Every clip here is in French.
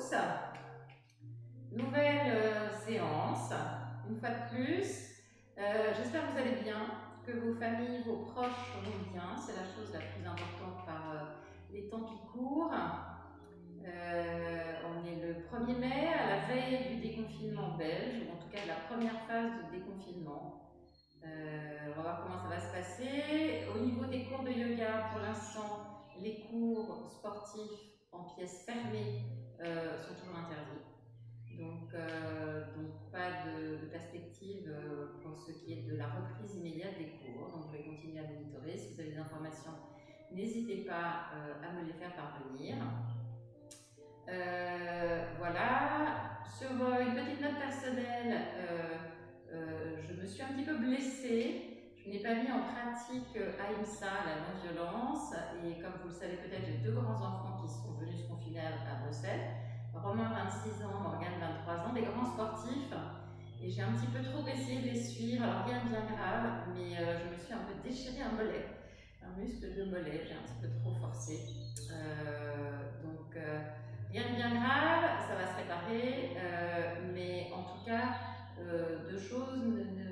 tous. Nouvelle séance, une fois de plus. J'espère que vous allez bien, que vos familles, vos proches vont bien. C'est la chose la plus importante par les temps qui courent. On est le 1er mai, à la veille du déconfinement belge, ou en tout cas de la première phase de déconfinement. On va voir comment ça va se passer. Au niveau des cours de yoga, pour l'instant, les cours sportifs en pièces fermées sont toujours interdits. Donc pas de perspective pour ce qui est de la reprise immédiate des cours. Donc je vais continuer à monitorer. Si vous avez des informations, n'hésitez pas à me les faire parvenir. Voilà. Sur une petite note personnelle, je me suis un petit peu blessée. Je n'ai pas mis en pratique AIMSA, la non-violence, et comme vous le savez peut-être, j'ai 2 grands-enfants qui sont venus se confiner à Bruxelles. Romain, 26 ans, Morgane, 23 ans, des grands sportifs, et j'ai un petit peu trop essayé de les suivre, alors rien de bien grave, mais je me suis un peu déchiré un mollet, un muscle de mollet, j'ai un petit peu trop forcé. Rien de bien grave, ça va se réparer, mais en tout cas, 2 choses, ne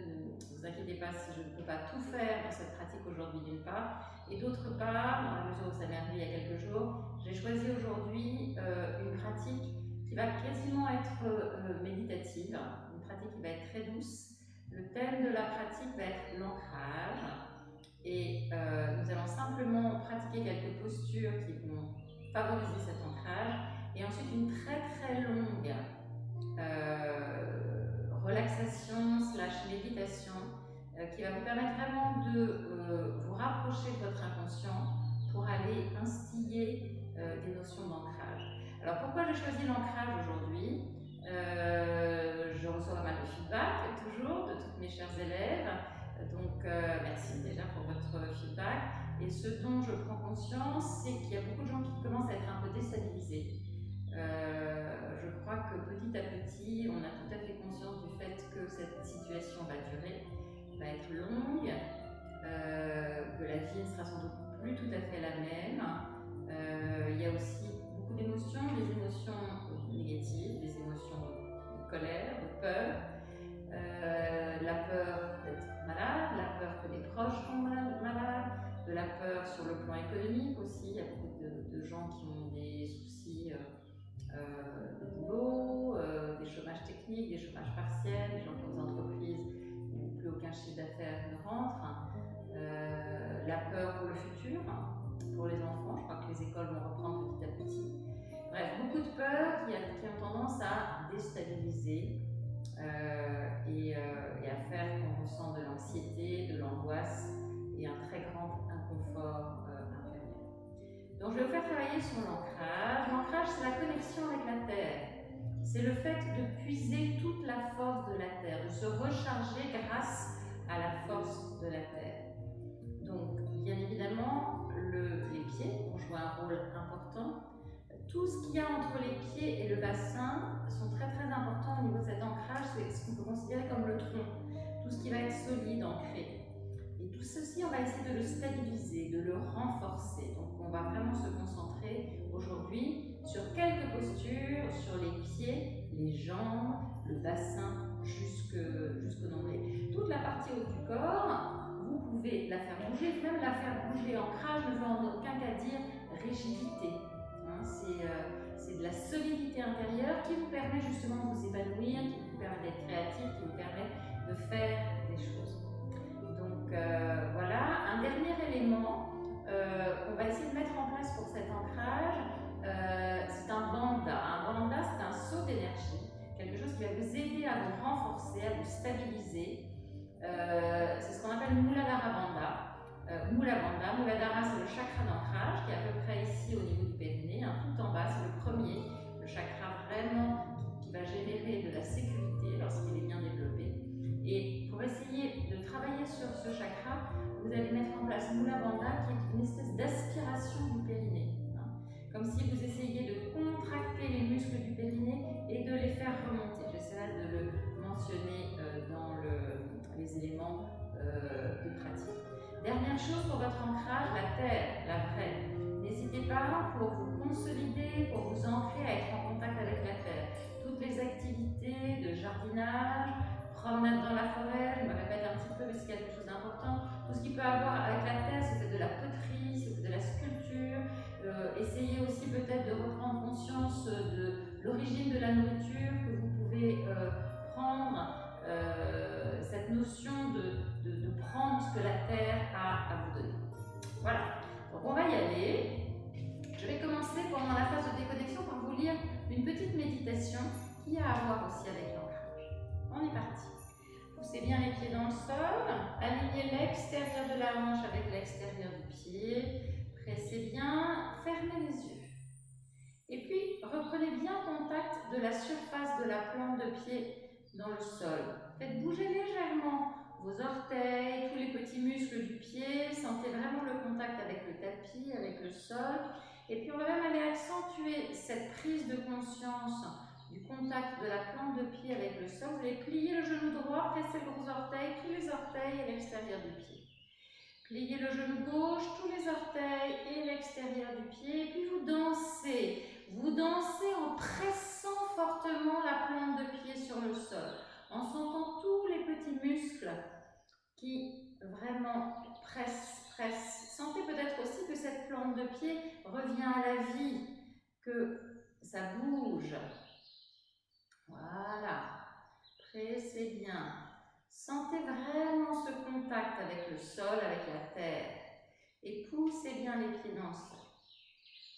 vous inquiétez pas si je ne peux pas tout faire dans cette pratique aujourd'hui d'une part, et d'autre part, dans la mesure où ça m'est arrivé il y a quelques jours, j'ai choisi aujourd'hui une pratique qui va quasiment être méditative, une pratique qui va être très douce. Le thème de la pratique va être l'ancrage, et nous allons simplement pratiquer quelques postures qui vont favoriser cet ancrage, et ensuite une très longue relaxation / méditation qui va vous permettre vraiment de vous rapprocher de votre inconscient pour aller instiller des notions d'ancrage. Alors pourquoi j'ai choisi l'ancrage aujourd'hui? Je reçois pas mal de feedback toujours de toutes mes chers élèves, donc merci déjà pour votre feedback. Et ce dont je prends conscience, c'est qu'il y a beaucoup de gens qui commencent à être un peu déstabilisés. Je crois que petit à petit, on a tout à fait conscience du fait que cette situation va durer, va être longue, que la vie ne sera sans doute plus tout à fait la même. Il y a aussi beaucoup d'émotions, des émotions négatives, des émotions de colère, de peur, la peur d'être malade, la peur que des proches tombent malades, de la peur sur le plan économique aussi. Il y a beaucoup de gens qui ont des soucis de boulot, des chômages techniques, des chômages partiels, des gens qui ont des entreprises où plus aucun chiffre d'affaires ne rentre, la peur pour le futur, pour les enfants. Je crois que les écoles vont reprendre petit à petit. Bref, beaucoup de peurs qui ont tendance à déstabiliser et à faire qu'on ressent de l'anxiété, de l'angoisse et un très grand inconfort intérieur. Donc je vais vous faire travailler sur l'ancrage. L'ancrage, c'est la connexion avec la Terre. C'est le fait de puiser toute la force de la Terre, de se recharger grâce à la force de la Terre. Donc, bien évidemment, les pieds vont jouer un rôle important. Tout ce qu'il y a entre les pieds et le bassin sont très importants au niveau de cet ancrage. C'est ce qu'on peut considérer comme le tronc. Tout ce qui va être solide, ancré. Et tout ceci, on va essayer de le stabiliser, de le renforcer. Donc, on va vraiment se concentrer aujourd'hui sur quelques postures, sur les pieds, les jambes, le bassin, jusqu'au nombril. Toute la partie haute du corps, vous pouvez la faire bouger, même la faire bouger. Ancrage ne veut en aucun cas dire rigidité. C'est de la solidité intérieure qui vous permet justement de vous épanouir, qui vous permet d'être créatif, qui vous permet de faire des choses. Donc voilà, un dernier élément qu'on va essayer de mettre en place pour cet ancrage, c'est un bandha. Un bandha, c'est un saut d'énergie, quelque chose qui va vous aider à vous renforcer, à vous stabiliser. C'est ce qu'on appelle Muladhara Bandha. Muladhara, c'est le chakra d'ancrage qui est à peu près ici au niveau du périnée, tout en bas, c'est le premier, le chakra vraiment qui va générer de la sécurité lorsqu'il est bien développé. Et pour essayer de travailler sur ce chakra, vous allez mettre en place Mula Bandha, qui est une espèce d'aspiration du périnée. Comme si vous essayiez de contracter les muscles du périnée et de les faire remonter. J'essaierai de le mentionner dans les éléments de pratique. Dernière chose pour votre ancrage, la terre, la vraie. N'hésitez pas pour vous consolider, pour vous ancrer, à être en contact avec la Voilà, donc on va y aller. Je vais commencer pendant la phase de déconnexion par vous lire une petite méditation qui a à voir aussi avec l'ancrage. On est parti. Poussez bien les pieds dans le sol, alignez l'extérieur de la hanche avec l'extérieur du pied, pressez bien, fermez les yeux. Et puis, reprenez bien contact de la surface de la plante de pied dans le sol. Faites bouger légèrement vos orteils, tous les petits muscles du pied, sentez vraiment le contact avec le tapis, avec le sol. Et puis on va même aller accentuer cette prise de conscience du contact de la plante de pied avec le sol. Vous allez plier le genou droit, presser le gros orteil, tous les orteils et l'extérieur du pied. Pliez le genou gauche, tous les orteils et l'extérieur du pied. Et puis vous dansez. Vous dansez en pressant fortement la plante de pied sur le sol, en sentant tous les petits muscles qui vraiment pressent. Sentez peut-être aussi que cette plante de pied revient à la vie, que ça bouge. Voilà, pressez bien. Sentez vraiment ce contact avec le sol, avec la terre. Et poussez bien les pieds dans le sol.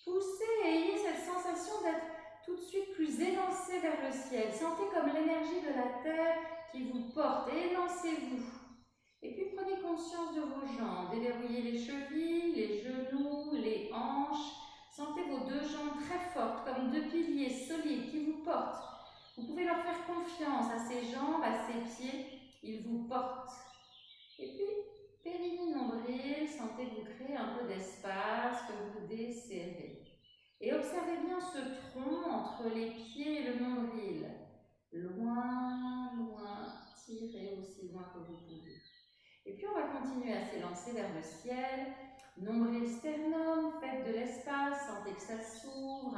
Poussez et ayez cette sensation d'être tout de suite plus élancé vers le ciel. Sentez comme l'énergie de la terre qui vous porte. Élancez-vous. Et puis prenez conscience de vos jambes. Déverrouillez les chevilles, les genoux, les hanches. Sentez vos deux jambes très fortes, comme deux piliers solides qui vous portent. Vous pouvez leur faire confiance à ces jambes, à ces pieds. Ils vous portent. Et puis, périnée, nombril, sentez que vous créez un peu d'espace, que vous desserrez. Et observez bien ce tronc entre les pieds et le nombril. Loin, loin, tirez aussi loin que vous pouvez. Et puis on va continuer à s'élancer vers le ciel. Nombril, sternum, faites de l'espace, sentez que ça s'ouvre.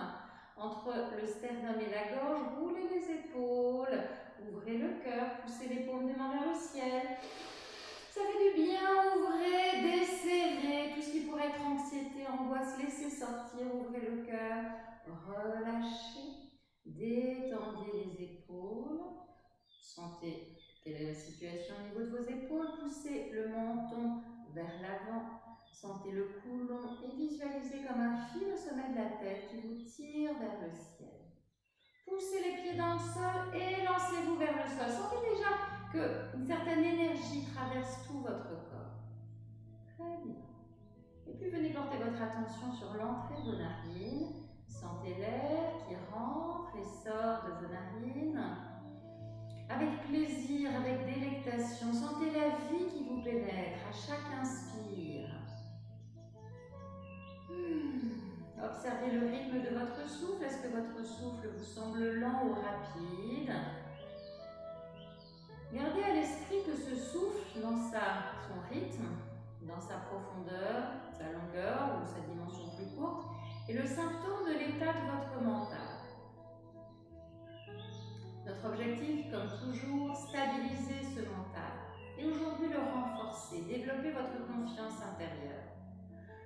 Entre le sternum et la gorge, roulez les épaules, ouvrez le cœur, poussez les paumes des mains vers le ciel. Ça fait du bien, ouvrez, desserrez, tout ce qui pourrait être anxiété, angoisse, laissez sortir, ouvrez le cœur, relâchez, détendez les épaules, sentez quelle est la situation au niveau de vos épaules, poussez le menton vers l'avant, sentez le cou long et visualisez comme un fil au sommet de la tête qui vous tire vers le ciel. Poussez les pieds dans le sol et lancez-vous vers le sol. Sentez déjà qu'une certaine énergie traverse tout votre corps. Très bien. Et puis venez porter votre attention sur l'entrée de vos narines. Sentez l'air qui rentre et sort de vos narines. Avec plaisir, avec délectation, sentez la vie qui vous pénètre à chaque inspire. Observez le rythme de votre souffle. Est-ce que votre souffle vous semble lent ou rapide? Gardez à l'esprit que ce souffle, dans son rythme, dans sa profondeur, sa longueur ou sa dimension plus courte, est le symptôme de l'état de votre mental. Notre objectif, comme toujours, stabiliser ce mental et aujourd'hui le renforcer, développer votre confiance intérieure.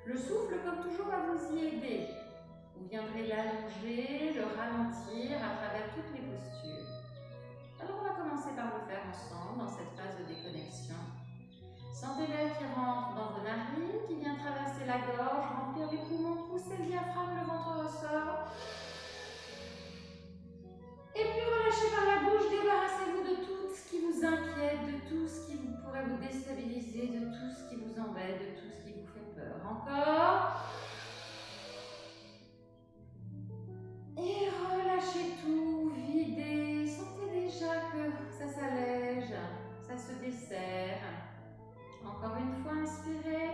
Le souffle, comme toujours, va vous y aider. Vous viendrez l'allonger, le ralentir à travers toutes les postures. Alors on va commencer par le faire ensemble dans cette phase de déconnexion. Sentez l'air qui rentre dans vos narines, qui vient traverser la gorge, remplir les poumons, pousser le diaphragme, le ventre ressort. Et puis relâchez par la bouche, débarrassez-vous de tout ce qui vous inquiète, de tout ce qui pourrait vous déstabiliser, de tout ce qui vous embête, de tout ce qui vous fait peur. Encore. Et relâchez tout, videz. Sentez déjà que ça s'allège, ça se desserre. Encore une fois, inspirez.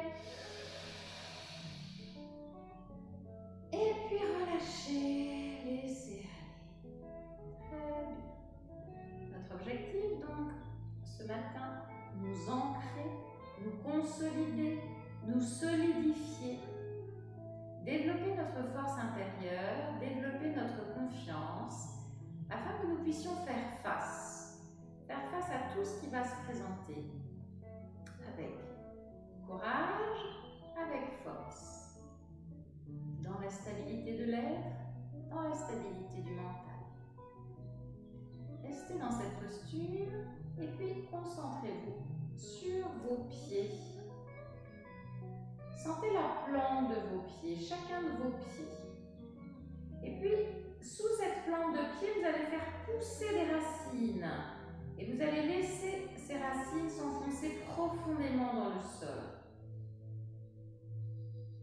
la plante de vos pieds, chacun de vos pieds. Et puis, sous cette plante de pied, vous allez faire pousser des racines. Et vous allez laisser ces racines s'enfoncer profondément dans le sol.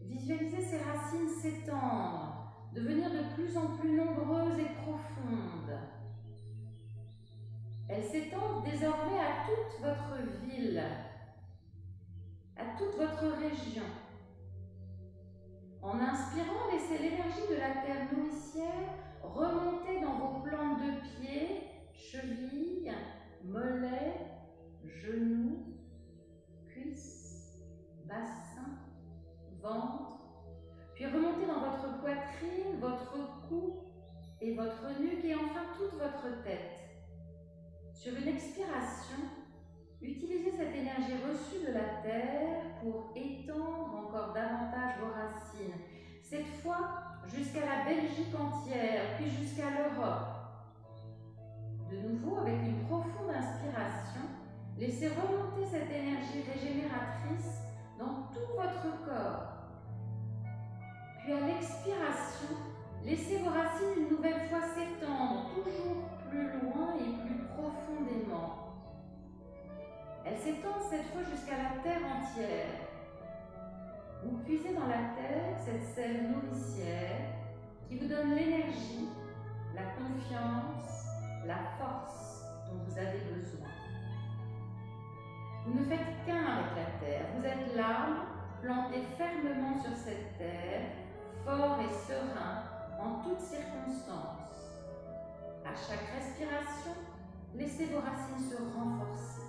Visualisez ces racines s'étendre, devenir de plus en plus nombreuses et profondes. Elles s'étendent désormais à toute votre ville, à toute votre région. En inspirant, laissez l'énergie de la terre nourricière remonter dans vos plantes de pied, chevilles, mollets, genoux, cuisses, bassin, ventre, puis remonter dans votre poitrine, votre cou et votre nuque et enfin toute votre tête. Sur une expiration, utilisez cette énergie reçue de la terre pour étendre encore davantage vos racines, cette fois jusqu'à la Belgique entière, puis jusqu'à l'Europe. De nouveau, avec une profonde inspiration, laissez remonter cette énergie régénératrice dans tout votre corps. Puis à l'expiration, laissez vos racines une nouvelle fois s'étendre, toujours plus loin et plus profondément. Elles s'étendent cette fois jusqu'à la terre entière. Vous puisez dans la terre cette sève nourricière qui vous donne l'énergie, la confiance, la force dont vous avez besoin. Vous ne faites qu'un avec la terre. Vous êtes l'arbre planté fermement sur cette terre, fort et serein en toutes circonstances. À chaque respiration, laissez vos racines se renforcer.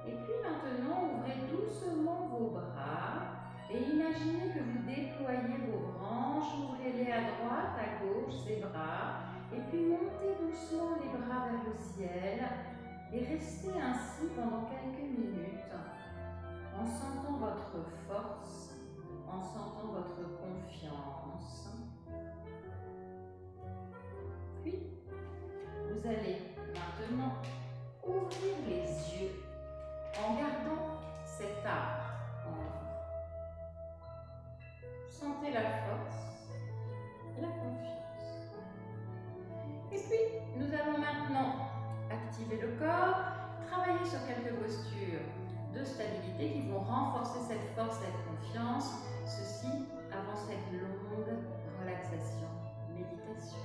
Et puis maintenant, ouvrez doucement vos bras et imaginez que vous déployez vos branches, ouvrez-les à droite, à gauche, ces bras, et puis montez doucement les bras vers le ciel et restez ainsi pendant quelques minutes en sentant votre force, en sentant votre confiance. Puis, vous allez maintenant ouvrir les yeux en gardant cet arbre en vous. Sentez la force et la confiance. Et puis, nous allons maintenant activer le corps, travailler sur quelques postures de stabilité qui vont renforcer cette force, cette confiance, ceci avant cette longue relaxation, méditation.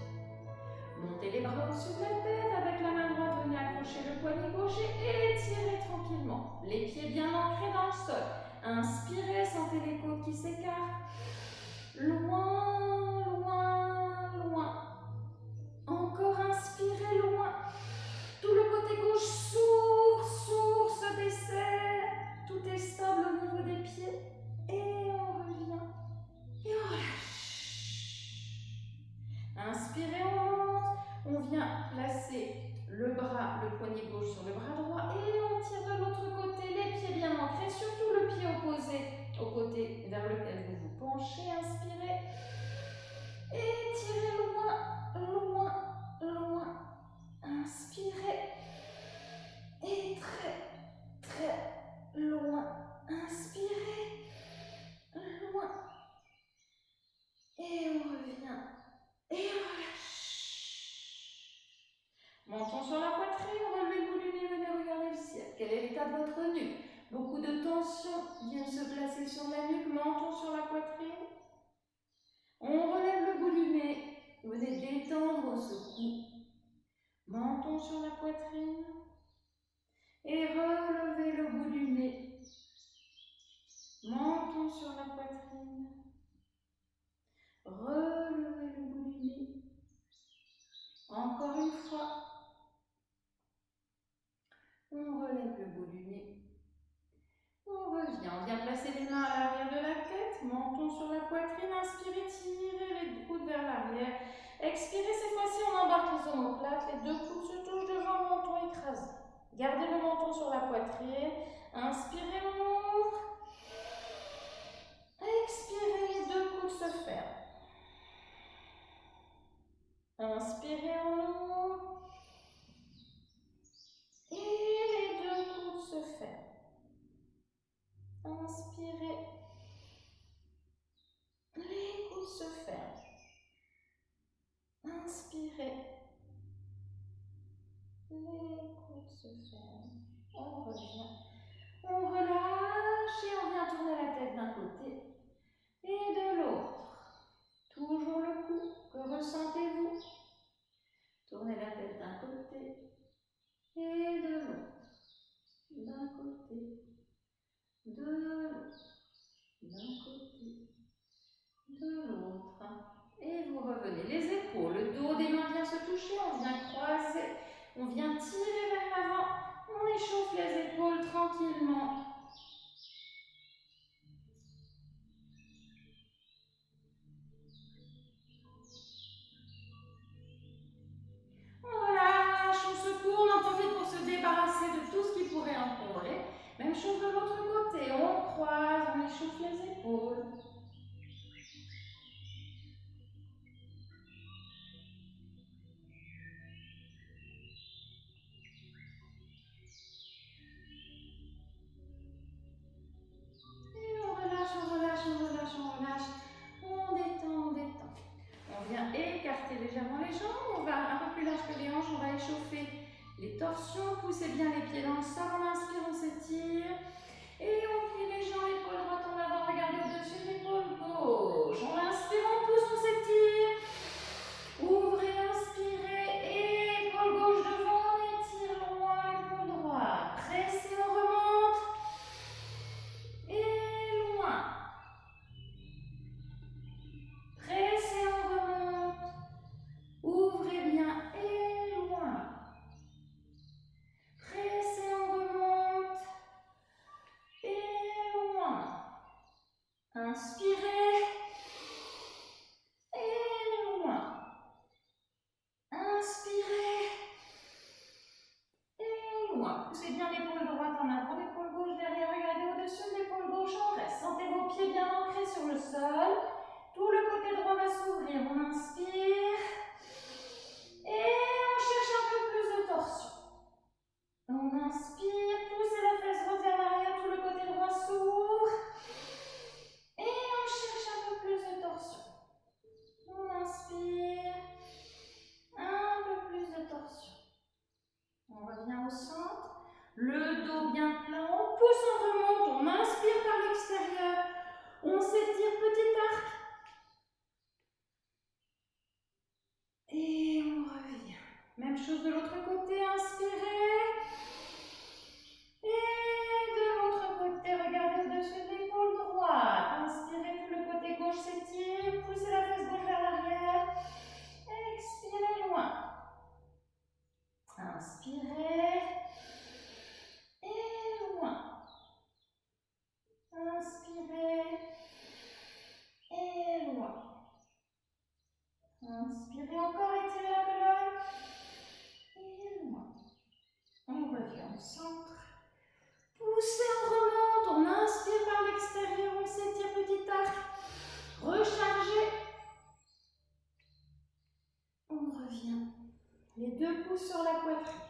Montez les bras au-dessus de la tête, avec la main droite, venez accrocher le poignet gauche et étirez tranquillement. Les pieds bien ancrés dans le sol. Inspirez, sentez les côtes qui s'écartent. Loin, loin, loin. Encore inspirez loin. Tout le côté gauche s'ouvre, se desserre. Tout est stable au niveau des pieds. Et on revient. Et on relâche. Inspirez, on vient placer le poignet gauche sur le bras droit et on tire de l'autre côté, les pieds bien ancrés, surtout le pied opposé au côté vers lequel vous vous penchez. Inspirez et tirez loin, loin, loin. Inspirez et très, très loin. Inspirez, loin. Et on revient et on relâche. Menton sur la poitrine, relevez le bout du nez, venez regarder le ciel. Quel est l'état de votre nuque? Beaucoup de tension vient se placer sur la nuque, menton sur la poitrine. On relève le bout du nez, venez détendre ce cou. Menton sur la poitrine. Et relevez le bout du nez. Menton sur la poitrine. Relevez le bout du nez. Encore une fois. On relève le bout du nez. On revient. On vient placer les mains à l'arrière de la tête. Menton sur la poitrine. Inspirez, tirez les coudes vers l'arrière. Expirez, cette fois-ci, on embarque les omoplates. Les deux coudes se touchent devant le menton écrasé. Gardez le menton sur la poitrine. Inspirez, on ouvre. Expirez, les deux coudes se ferment. Inspirez, on ouvre. Et les deux coudes se ferment. Inspirez. se ferme. On revient. On relâche et on vient tourner la tête d'un côté et de l'autre. Toujours le cou. Que ressentez-vous? Tournez la tête d'un côté et de l'autre. D'un côté, de l'autre. D'un côté, de l'autre. Et vous revenez. Les épaules, le dos des mains vient se toucher. On vient croiser. On vient tirer vers l'avant. On échauffe les épaules tranquillement. On relâche, on secoue, on en profite pour se débarrasser de tout ce qui pourrait encombrer. Même chose de l'autre côté, on croise, on échauffe les épaules. Et on relâche, on relâche, on relâche, on relâche. On détend, on détend. On vient écarter légèrement les jambes, on va un peu plus large que les hanches, on va échauffer les torsions, poussez bien les pieds dans le sol, on inspire, on s'étire. Et on plie les jambes, l'épaule droite en avant, regardez au-dessus de l'épaule gauche. On inspire, on pousse, on s'étire. Ouvrez, inspirez, épaule gauche devant, on étire loin l'épaule droite. Pressez, on remonte. Et loin. Pressez, on remonte. Ouvrez bien et loin. Pressez, on remonte. Et loin. Inspirez. Et loin. Inspirez. Et loin. Poussez bien l'épaule droite en avant, l'épaule gauche derrière. Regardez au-dessus de l'épaule gauche, on reste. Sentez vos pieds bien ancrés sur le sol. Tout le côté droit va s'ouvrir. On inspire. Et on cherche un peu plus de torsion. On inspire, poussez la fesse droite vers l'arrière, tout le côté droit s'ouvre. Et on cherche un peu plus de torsion. On inspire, un peu plus de torsion. On revient au centre, le dos bien plein, on pousse, on remonte, on inspire par l'extérieur, on s'étire, petit arc. Et on revient. Même chose de l'autre côté, inspirez. Et de l'autre côté, regardez au-dessus de l'épaule droite. Inspirez, tout le côté gauche s'étire. Poussez la fesse gauche vers l'arrière. Expirez loin. Inspirez. Et loin. Inspirez. Et loin. Inspirez encore, étirez la colonne. Et loin. On revient au centre. Poussez, on remonte, on inspire par l'extérieur, on s'étire, petit arc. Rechargez. On revient. Les deux pouces sur la poitrine.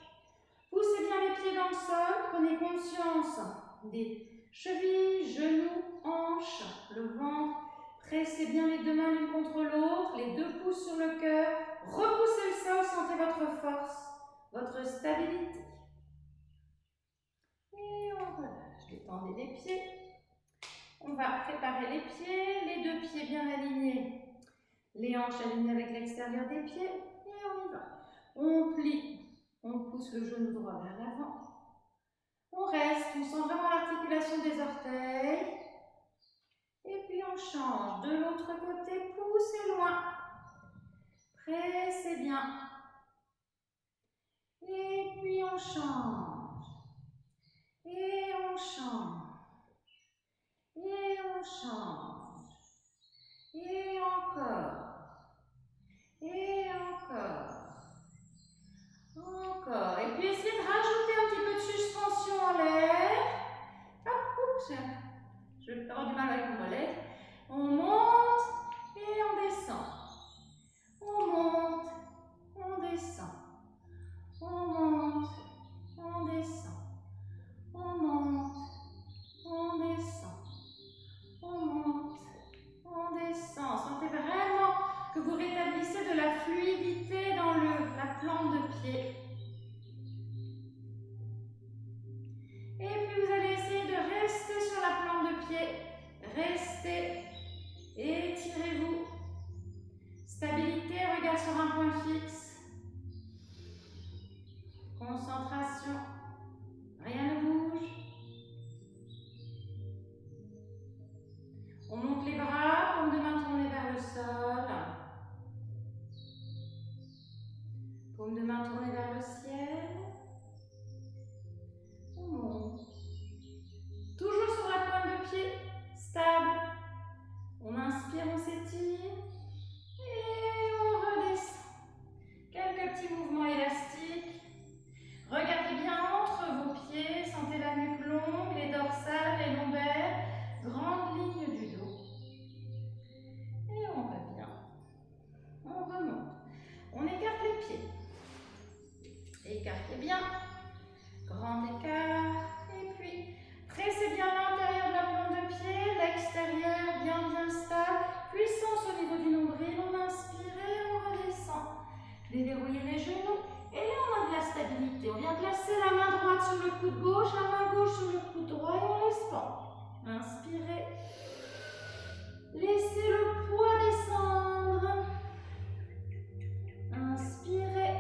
Poussez bien les pieds dans le sol. Prenez conscience des chevilles, genoux, hanches, le ventre. Pressez bien les deux mains l'une contre l'autre. Les deux pouces sur le cœur. Repoussez le sol, sentez votre force, votre stabilité. Et on relâche. Détendez les pieds. On va préparer les pieds, les deux pieds bien alignés. Les hanches alignées avec l'extérieur des pieds. Et on y va. On plie. On pousse le genou droit vers l'avant. On reste. On sent vraiment l'articulation des orteils. Et puis on change. De l'autre côté, poussez loin. Pressez bien. Et puis on change. Et on change. Et on change. Et encore. Et encore. Encore. Et puis essayez de rajouter un petit peu de suspension en l'air. Hop, oups, je vais avoir du mal avec mon mollet. On monte et on descend. On monte, on descend. On monte, on descend. On monte, on descend. On monte, sur un point fixe. Concentration. Rien ne bouge. On monte les bras, paume de main tournée vers le sol. Paume de main tournée vers le ciel. On monte. Toujours sur la pointe de pied, stable. On inspire, on s'étire. Et on redescend. Quelques petits mouvements élastiques. Regardez bien entre vos pieds. Sentez la nuque longue, les dorsales, les lombaires. Grande ligne du dos. Et on revient. On remonte. On écarte les pieds. Écartez bien. Grand écart. Et puis, pressez bien l'intérieur de la plante de pied, l'extérieur bien stable. Puissance au niveau du nombril. On inspire et on redescend. Déverrouillez les genoux. Et là, on a de la stabilité. On vient placer la main droite sur le coude gauche, la main gauche sur le coude droit et on laisse pendre. Inspirez. Laissez le poids descendre. Inspirez.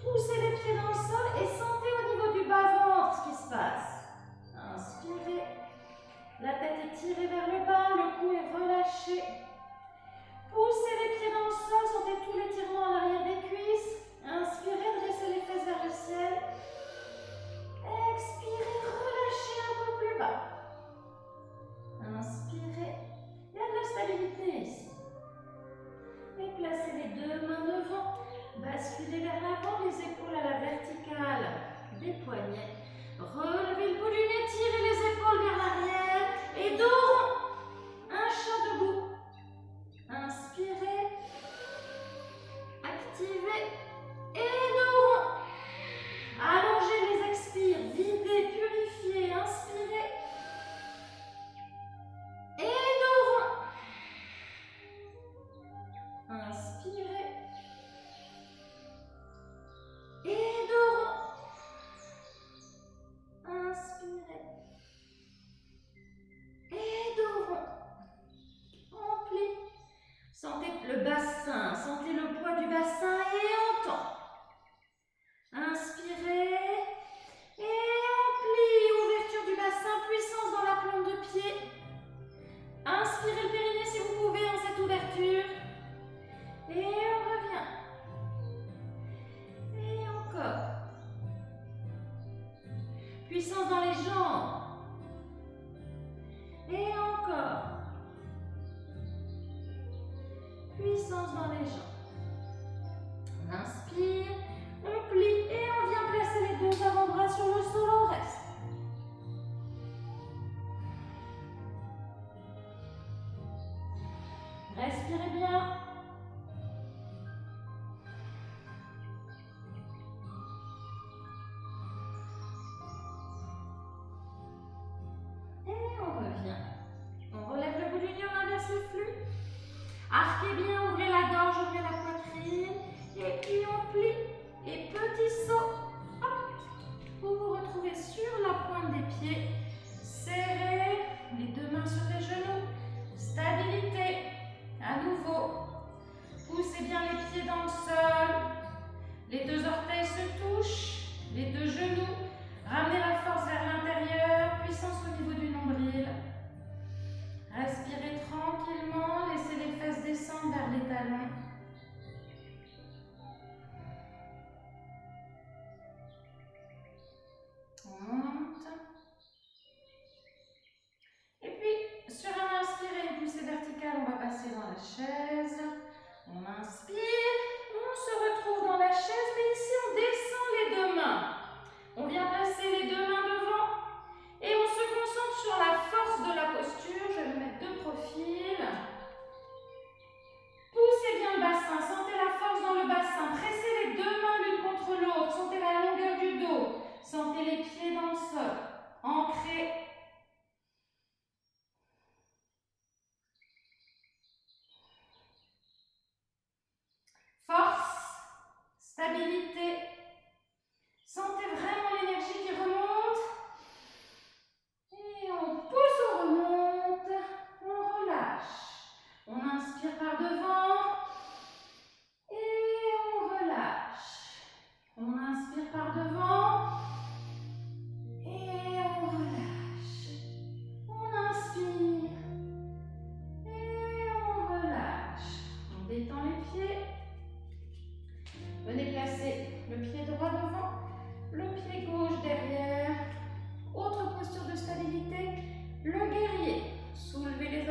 Poussez les pieds dans le sol et sentez au niveau du bas-ventre ce qui se passe. Inspirez. La tête est tirée vers le bas, le cou est relâché. Poussez les pieds dans le sol, sentez tout l'étirement à l'arrière des cuisses. Inspirez, dressez les fesses vers le ciel. Expirez, relâchez un peu plus bas. Inspirez. Il y a de la stabilité ici. Et placez les deux mains devant. Basculez vers l'avant, les épaules à la verticale des poignets. Relevez le bout du nez, tirez les épaules vers l'arrière. Et dos rond. Un chat debout. Inspirez. Activez. Et dos rond. Allongez les expires. Videz, purifiez. Inspirez. Et dos rond. Inspirez. Et dos rond. Inspirez. Et dos rond. On plie. Sentez le bassin, sentez le poids du bassin et on tend. Inspirez. Et on plie. Ouverture du bassin, puissance dans la plante de pied. Inspirez le périnée si vous pouvez dans cette ouverture. Et on revient. Et encore. Puissance dans les jambes. Et encore. Puissance dans les jambes. On inspire, on plie et on vient placer les deux avant-bras sur le sol, on reste. Respirez bien. Et on revient. On relève le bout du nez, on inverse le flux. Arquez bien, ouvrez la gorge, ouvrez la poitrine. Et puis on plie. Et petit saut. Hop. Vous vous retrouvez sur la pointe des pieds. Serrez les deux mains sur les genoux. Stabilité. À nouveau. Poussez bien les pieds dans le sol. Les deux orteils se touchent. Les deux genoux. Ramenez la force vers l'intérieur. Puissance au niveau du nombril. Respirez tranquillement. Laissez les fesses descendre vers les talons. On monte. Et puis, sur un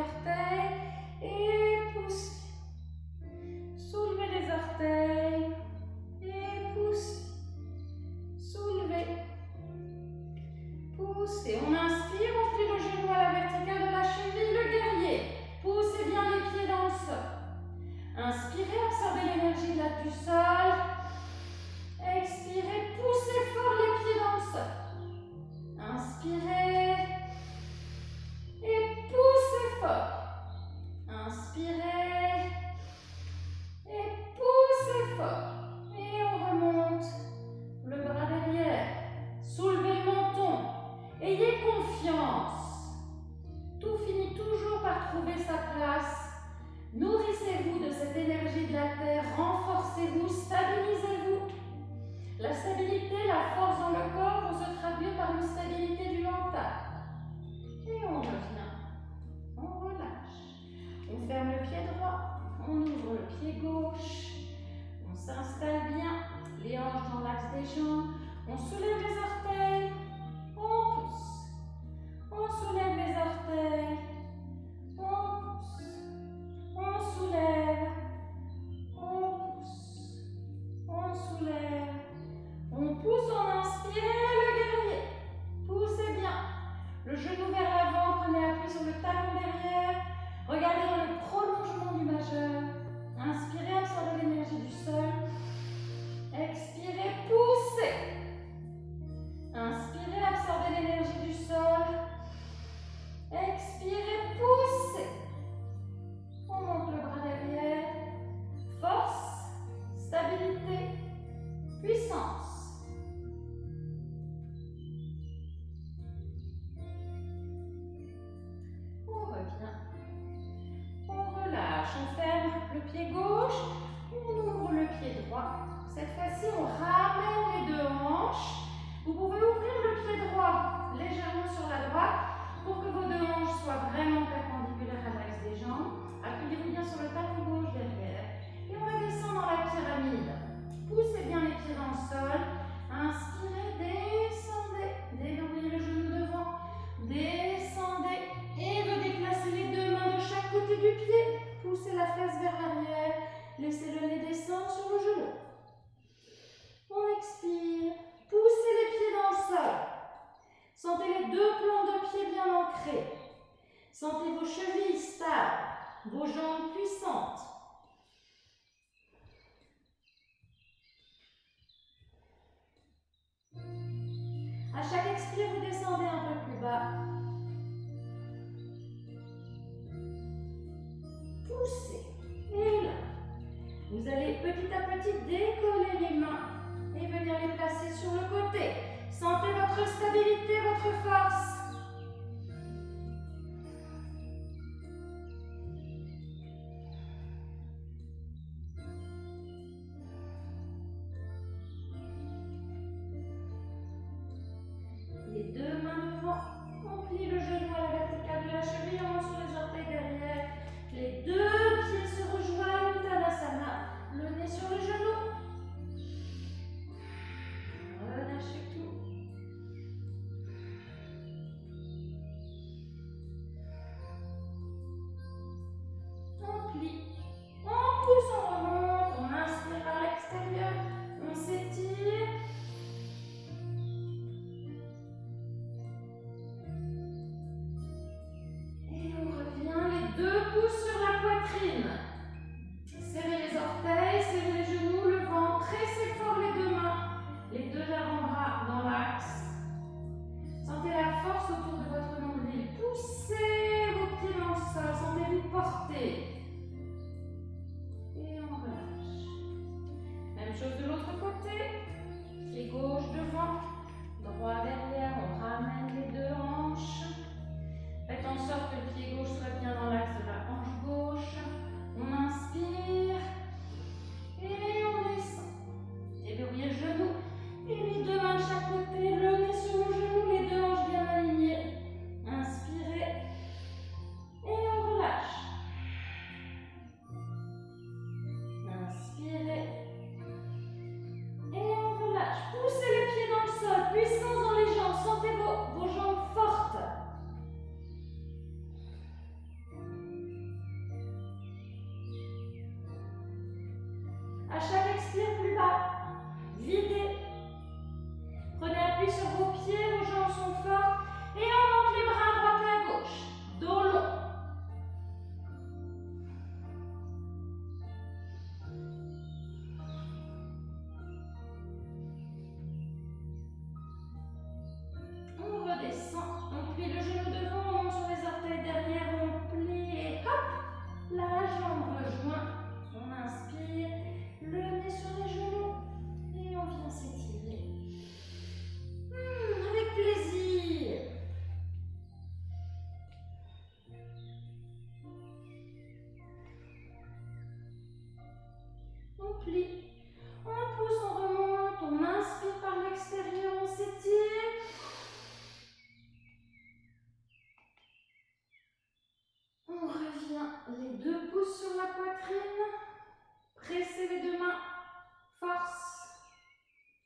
orteils et poussez. Soulevez les orteils et poussez. Soulevez. Poussez. On inspire, on plie le genou à la verticale de la cheville, le guerrier. Poussez bien les pieds dans le sol. Inspirez, absorbez l'énergie du sol. Expirez, poussez fort les pieds dans le sol. Inspirez et poussez fort. Inspirez et poussez fort. Et on remonte le bras derrière. Soulevez le menton. Ayez confiance. Tout finit toujours par trouver sa place. Nourrissez-vous de cette énergie de la terre. Renforcez-vous, stabilisez-vous. La stabilité, la force dans le corps vont se traduire par une stabilité du mental. Et on revient. On relâche. On ferme le pied droit. On ouvre le pied gauche. On s'installe bien. Les hanches dans l'axe des jambes. On soulève les orteils. On pousse. On soulève les orteils. On pousse. On soulève. On pousse. On soulève. On pousse, on inspire, le guerrier. Poussez bien. Le genou vers l'avant, prenez appui sur le talon derrière. Regardez dans le prolongement du majeur. Inspirez, absorbez l'énergie du sol. Expirez, poussez. Inspirez, absorbez l'énergie du sol. Expirez, poussez. On monte le bras derrière. Force, stabilité, puissance. On revient. On relâche. On ferme le pied gauche. On ouvre le pied droit. Cette fois-ci, on ramène les deux hanches. Vous pouvez ouvrir le pied droit légèrement sur la droite pour que vos deux hanches soient vraiment perpendiculaires à l'axe des jambes. Appuyez-vous bien sur le talon gauche derrière. Et on va descendre dans la pyramide. Poussez bien les pieds dans le sol. Inspirez, descendez. Déverrouillez le genou devant. Descendez. Et vous déplacez les deux mains de chaque côté du pied. Poussez la face vers l'arrière. Laissez le nez descendre sur le genou. On expire. Poussez les pieds dans le sol. Sentez les deux plans de pied bien ancrés. Sentez vos chevilles stables, vos jambes puissantes. À chaque expire, vous descendez un peu plus bas. Poussez. Et là, vous allez petit à petit décoller les mains et venir les placer sur le côté. Sentez votre stabilité, votre force. Les deux mains devant, on plie le genou à la verticale de la cheville, on monte sur les orteils derrière. Les deux pieds se rejoignent, Tadasana, le nez sur le genou. Relâchez tout. On plie, on pousse, on remonte, on inspire par l'extérieur, on s'étire. Et on revient, les deux pouces sur la poitrine. Serrez les orteils, serrez les genoux, le ventre, pressez fort les deux mains, les deux avant-bras dans l'axe. Sentez la force autour de votre nombril. Poussez vos pieds dans le sol, sentez-vous porter. Et on relâche. Même chose de l'autre côté. Pied gauche devant, droit derrière, on ramène les deux hanches. Faites en sorte que le pied gauche soit bien dans l'axe de la hanche gauche. On expire plus bas. Videz. Prenez appui sur vos pieds, vos jambes sont fortes. Et on monte les bras à droite et à gauche. Dos long. On redescend. On plie le genou devant, on monte sur les orteils derrière, on plie et hop, la jambe rejoint. On inspire, le nez sur les genoux et on vient s'étirer. Avec plaisir. On plie, on pousse, on remonte, on inspire par l'extérieur, on s'étire. On revient, les deux pouces sur la poitrine. Pressez les deux mains. Force.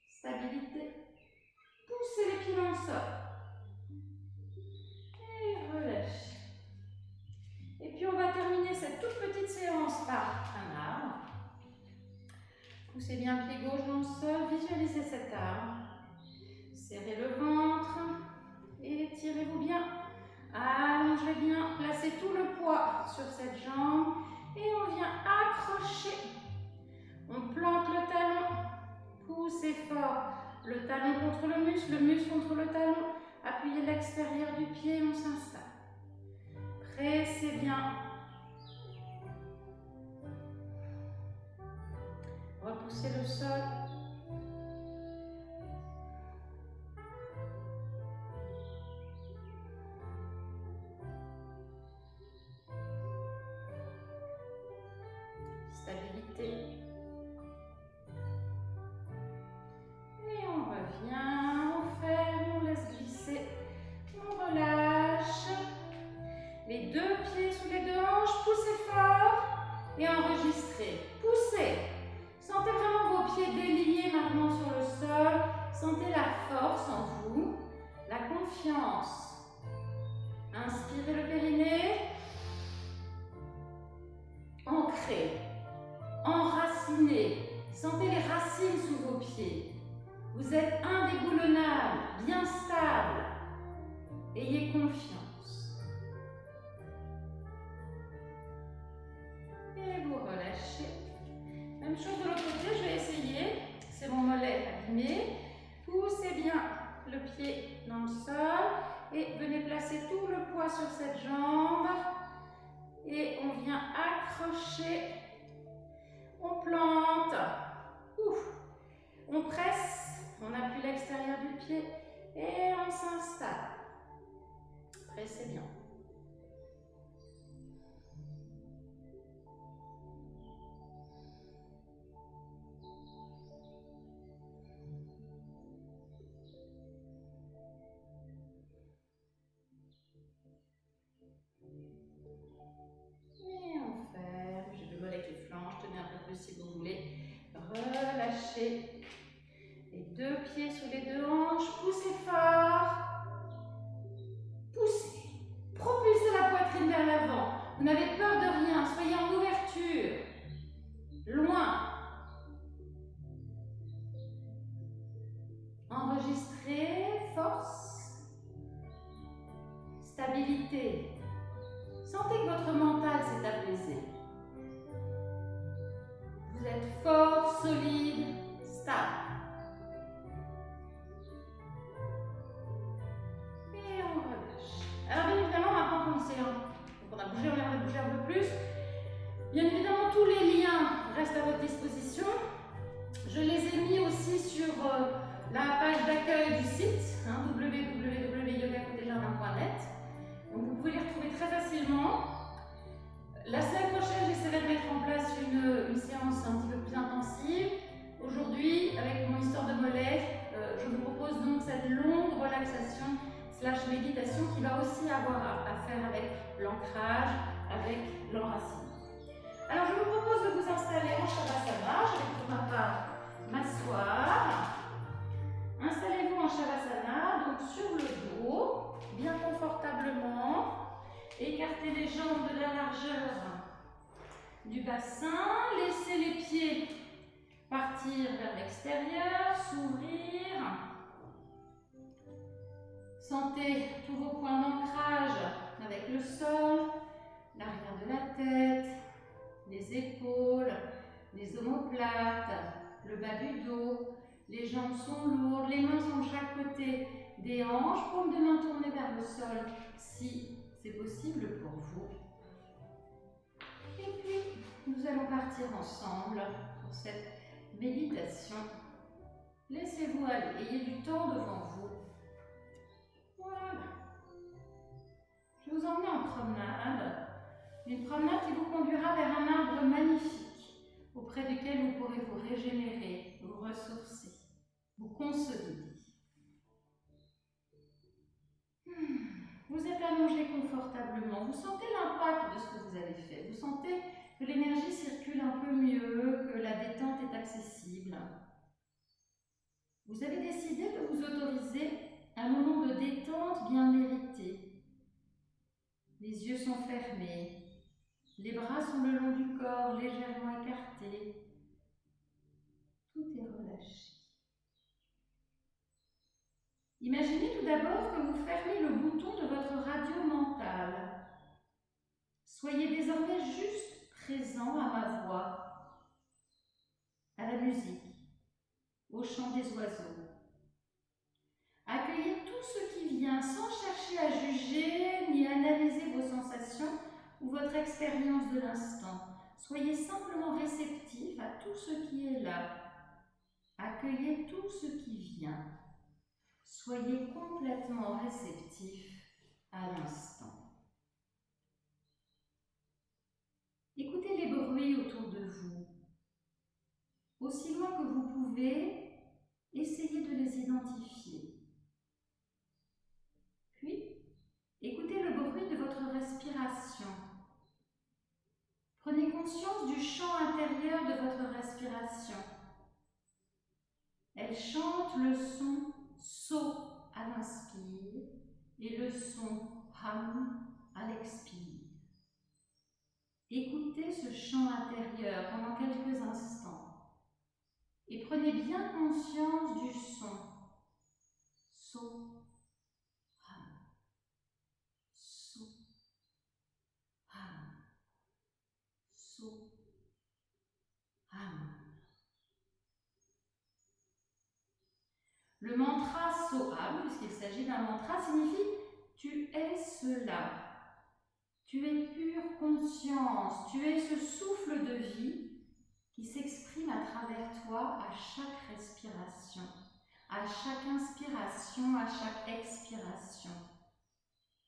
Stabilité. Poussez les pieds dans le sol. Et relâchez. Et puis on va terminer cette toute petite séance par un arbre. Poussez bien le pied gauche dans le sol. Visualisez cet arbre. Serrez le ventre. Et étirez-vous bien. Allongez bien. Placez tout le poids sur cette jambe. Et on vient accrocher. On plante le talon. Poussez fort. Le talon contre le muscle contre le talon. Appuyez l'extérieur du pied, on s'installe. Pressez bien. Repoussez le sol. Stabilité. Et on revient, on ferme, on laisse glisser, on relâche. Les deux pieds sous les deux hanches, poussez fort et enregistrez. Poussez. Sentez vraiment vos pieds déliés maintenant sur le sol. Sentez la force en vous, la confiance. Inspirez le périnée. Ancrez. Enracinez. Sentez les racines sous vos pieds. Vous êtes indéboulonnable, bien stable. Ayez confiance. Et vous relâchez. Même chose de l'autre côté, je vais essayer. C'est mon mollet abîmé. Poussez bien le pied dans le sol et venez placer tout le poids sur cette jambe. Et on vient accrocher. On plante. Ouf. On presse. On appuie l'extérieur du pied et on s'installe. Pressez bien. Et on ferme. J'ai le mollet qui flanche. Tenez un peu plus si vous voulez. Relâchez. Les deux pieds sous les deux hanches. Poussez fort. Poussez. Propulsez la poitrine vers l'avant. Vous n'avez peur de rien. Soyez en ouverture. Loin. Enregistrez. Force. Stabilité. Sentez que votre mental s'est apaisé. Vous êtes fort, solide, stable. Et on relâche. Alors bien évidemment, maintenant qu'on sait, on a bougé, on aimerait bouger un peu plus. Bien évidemment, tous les liens restent à votre disposition. Je les ai mis aussi sur la page d'accueil du site, www.yogacotéjardin.net. Donc vous pouvez les retrouver très facilement. La semaine prochaine, j'essaierai de mettre en place une séance un petit peu plus intensive. Aujourd'hui, avec mon histoire de mollet, je vous propose donc cette longue relaxation / méditation qui va aussi avoir à faire avec l'ancrage, avec l'enracinement. Alors je vous propose de vous installer en Shavasana. Je vais pour ma part m'asseoir. Installez-vous en Shavasana, donc sur le dos, bien confortablement. Écartez les jambes de la largeur du bassin. Laissez les pieds Partir vers l'extérieur, s'ouvrir. Sentez tous vos points d'ancrage avec le sol, l'arrière de la tête, les épaules, les omoplates, le bas du dos. Les jambes sont lourdes, les mains sont de chaque côté des hanches, paume de main tournée vers le sol si c'est possible pour vous. Et puis, nous allons partir ensemble pour cette méditation. Laissez-vous aller, ayez du temps devant vous. Voilà. Je vais vous emmener en promenade. Une promenade qui vous conduira vers un arbre magnifique auprès duquel vous pourrez vous régénérer, vous ressourcer, vous consolider. Vous êtes allongé confortablement. Vous sentez l'impact de ce que vous avez fait. Vous sentez que l'énergie circule un peu mieux, que la détente est accessible. Vous avez décidé de vous autoriser un moment de détente bien mérité. Les yeux sont fermés. Les bras sont le long du corps, légèrement écartés. Tout est relâché. Imaginez tout d'abord que vous fermez le bouton de votre radio mentale. Soyez désormais juste présent à ma voix, à la musique, au chant des oiseaux. Accueillez tout ce qui vient sans chercher à juger ni analyser vos sensations ou votre expérience de l'instant. Soyez simplement réceptif à tout ce qui est là. Accueillez tout ce qui vient. Soyez complètement réceptif à l'instant. Écoutez les bruits autour de vous. Aussi loin que vous pouvez, essayez de les identifier. Puis, écoutez le bruit de votre respiration. Prenez conscience du chant intérieur de votre respiration. Elle chante le son so à l'inspire et le son hum à l'expire. Écoutez ce chant intérieur pendant quelques instants et prenez bien conscience du son so, hum, so, hum, so, hum. Le mantra Soham, puisqu'il s'agit d'un mantra, signifie « tu es cela ». Tu es pure conscience, tu es ce souffle de vie qui s'exprime à travers toi à chaque respiration, à chaque inspiration, à chaque expiration.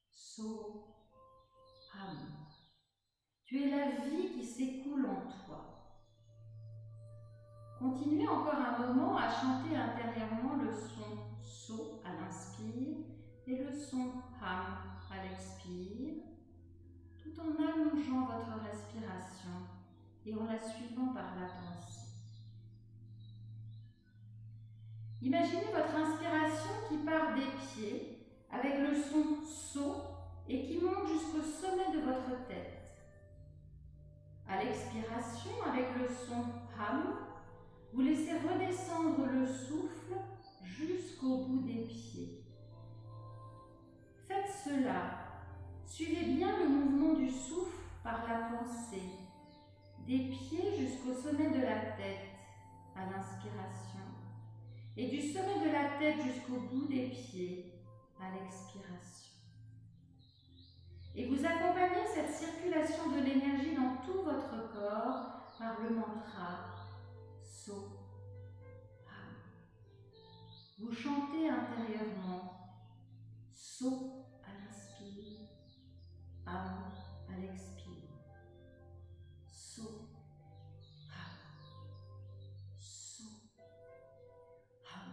Soham. Tu es la vie qui s'écoule en toi. Continuez encore un moment à chanter intérieurement le son So à l'inspire et le son Ham à l'expire, tout en allongeant votre respiration et en la suivant par la pensée. Imaginez votre inspiration qui part des pieds avec le son So et qui monte jusqu'au sommet de votre tête. À l'expiration, avec le son Ham, vous laissez redescendre le souffle jusqu'au bout des pieds. Faites cela. Suivez bien le mouvement du souffle par la pensée, des pieds jusqu'au sommet de la tête à l'inspiration et du sommet de la tête jusqu'au bout des pieds à l'expiration. Et vous accompagnez cette circulation de l'énergie dans tout votre corps par le mantra So. Vous chantez intérieurement So à l'inspire, Ham à l'expire. So, Ham, So, Ham,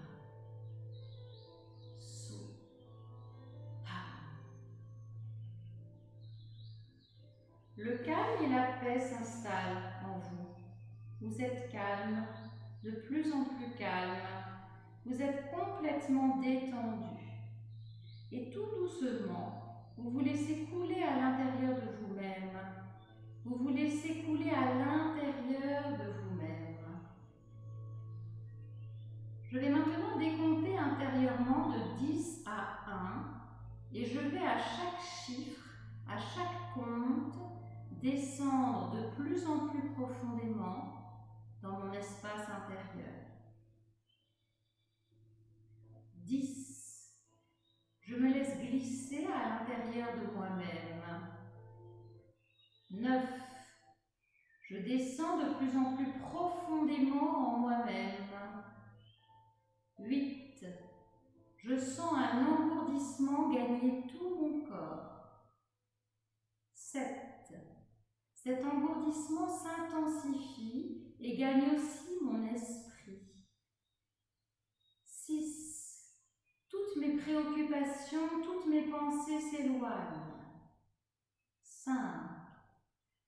So, Ham. Le calme et la paix s'installent en vous. Vous êtes calme, de plus en plus calme. Vous êtes complètement détendu. Et tout doucement, vous vous laissez couler à l'intérieur de vous-même. Vous vous laissez couler à l'intérieur de vous-même. Et je vais à chaque chiffre, à chaque compte, descendre de plus en plus profondément dans mon espace intérieur. 10. Je me laisse glisser à l'intérieur de moi-même. 9. Je descends de plus en plus profondément en moi-même. 8. Je sens un engourdissement gagner tout mon corps. 7. Cet engourdissement s'intensifie et gagne aussi mon esprit. 6. Toutes mes préoccupations, toutes mes pensées s'éloignent. 5.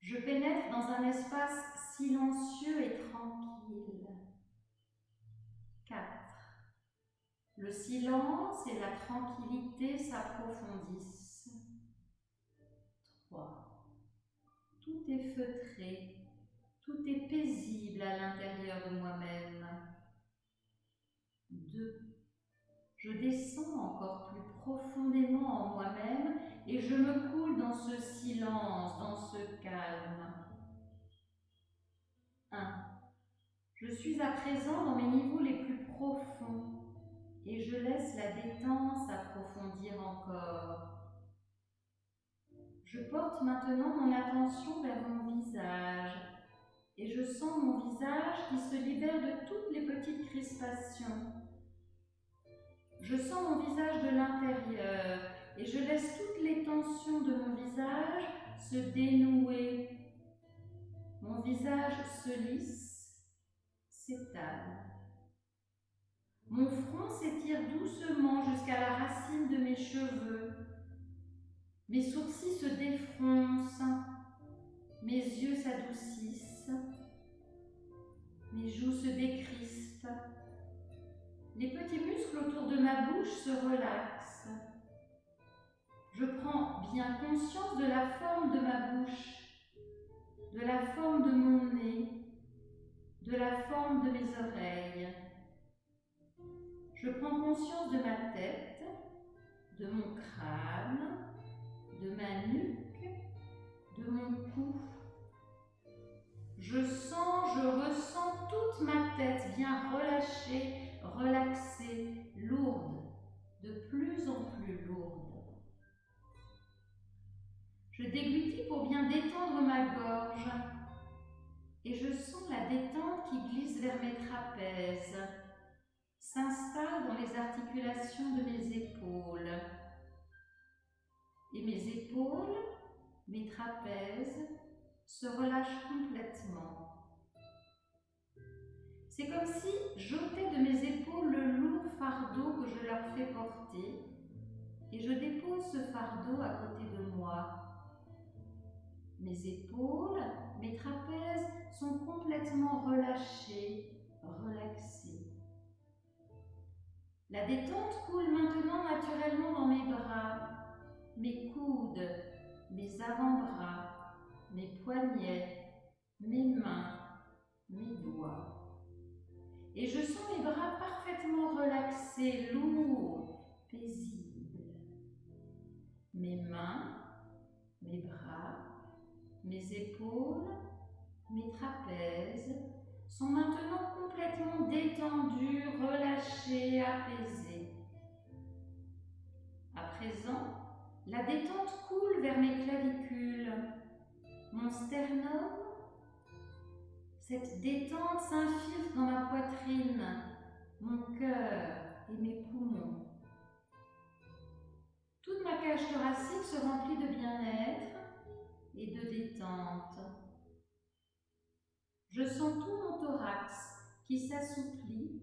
Je pénètre dans un espace silencieux et tranquille. 4. Le silence et la tranquillité s'approfondissent. 3. Tout est feutré, tout est paisible à l'intérieur de moi-même. 2. Je descends encore plus profondément en moi-même et je me coule dans ce silence, dans ce calme. 1. Je suis à présent dans mes niveaux les plus profonds et je laisse la détente s'approfondir encore. Je porte maintenant mon attention vers mon visage et je sens mon visage qui se libère de toutes les petites crispations. Je sens mon visage de l'intérieur et je laisse toutes les tensions de mon visage se dénouer. Mon visage se lisse, s'étale. Mon front s'étire doucement jusqu'à la racine de mes cheveux. Mes sourcils se défroncent. Mes yeux s'adoucissent. Mes joues se décrispent. Les petits muscles autour de ma bouche se relaxent. Je prends bien conscience de la forme de ma bouche, de la forme de mon nez, de la forme de mes oreilles. Je prends conscience de ma tête, de mon crâne, de ma nuque, de mon cou. Je sens, je ressens toute ma tête bien relâchée, relaxée, lourde, de plus en plus lourde. Je déglutis pour bien détendre ma gorge et je sens la détente qui glisse vers mes trapèzes, s'installe dans les articulations de mes épaules. Et mes épaules, mes trapèzes se relâchent complètement. C'est comme si j'ôtais de mes épaules le lourd fardeau que je leur fais porter et je dépose ce fardeau à côté de moi. Mes épaules, mes trapèzes sont complètement relâchés, relaxés. La détente coule maintenant naturellement dans mes bras, mes coudes, mes avant-bras, mes poignets, mes mains, mes doigts. Et je sens mes bras parfaitement relaxés, lourds, paisibles. Mes mains, mes bras, mes épaules, mes trapèzes sont maintenant complètement détendus, relâchés, apaisés. À présent, la détente coule vers mes clavicules, mon sternum. Cette détente s'infiltre dans ma poitrine, mon cœur et mes poumons. Toute ma cage thoracique se remplit de bien-être et de détente. Je sens tout mon thorax qui s'assouplit,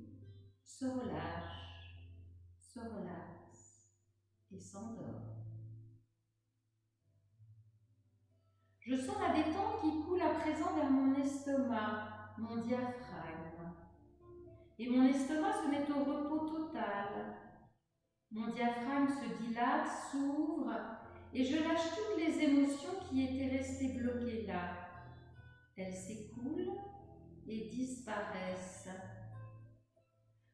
se relaxe et s'endort. Je sens la détente qui coule à présent vers mon estomac, mon diaphragme. Et mon estomac se met au repos total. Mon diaphragme se dilate, s'ouvre, et je lâche toutes les émotions qui étaient restées bloquées là. Elles s'écoulent et disparaissent.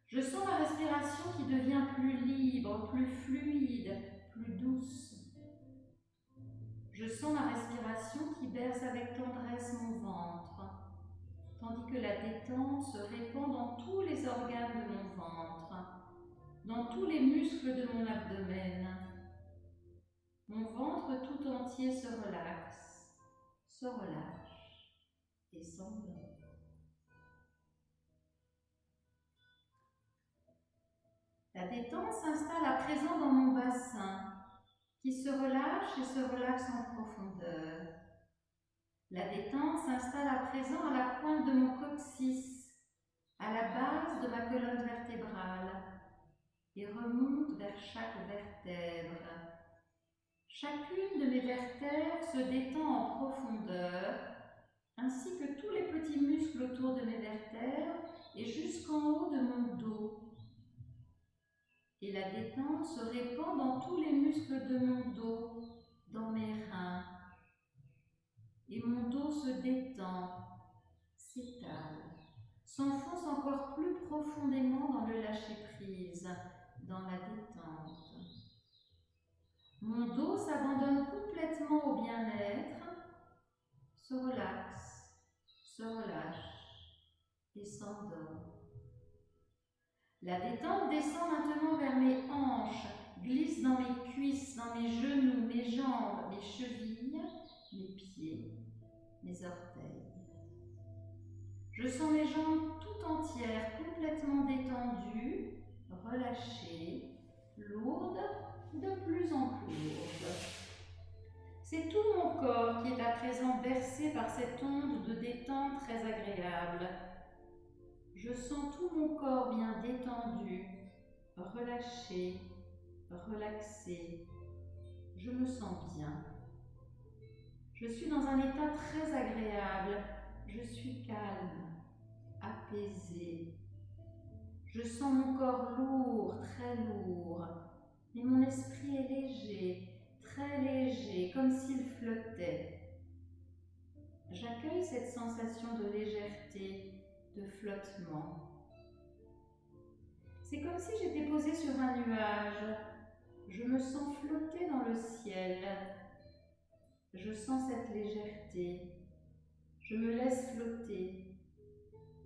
Je sens ma respiration qui devient plus libre, plus fluide, plus douce. Je sens ma respiration qui berce avec tendresse mon ventre, tandis que la détente se répand dans tous les organes de mon ventre, dans tous les muscles de mon abdomen. Mon ventre tout entier se relaxe, se relâche et s'endort. La détente s'installe à présent dans mon bassin, qui se relâche et se relaxe en profondeur. La détente s'installe à présent à la pointe de mon coccyx, à la base de ma colonne vertébrale, et remonte vers chaque vertèbre. Chacune de mes vertèbres se détend en profondeur, ainsi que tous les petits muscles autour de mes vertèbres et jusqu'en haut de mon dos. Et la détente se répand dans tous les muscles de mon dos, dans mes reins. Et mon dos se détend, s'étale, s'enfonce encore plus profondément dans le lâcher-prise, dans la détente. Mon dos s'abandonne complètement au bien-être, se relaxe, se relâche et s'endort. La détente descend maintenant vers mes hanches, glisse dans mes cuisses, dans mes genoux, mes jambes, mes chevilles, mes pieds, mes orteils. Je sens mes jambes tout entières, complètement détendues, relâchées, lourdes, de plus en plus lourdes. C'est tout mon corps qui est à présent bercé par cette onde de détente très agréable. Je sens tout mon corps bien détendu, relâché, relaxé. Je me sens bien. Je suis dans un état très agréable. Je suis calme, apaisée. Je sens mon corps lourd, très lourd. Et mon esprit est léger, très léger, comme s'il flottait. J'accueille cette sensation de légèreté, de flottement. C'est comme si j'étais posée sur un nuage. Je me sens flotter dans le ciel. Je sens cette légèreté. Je me laisse flotter.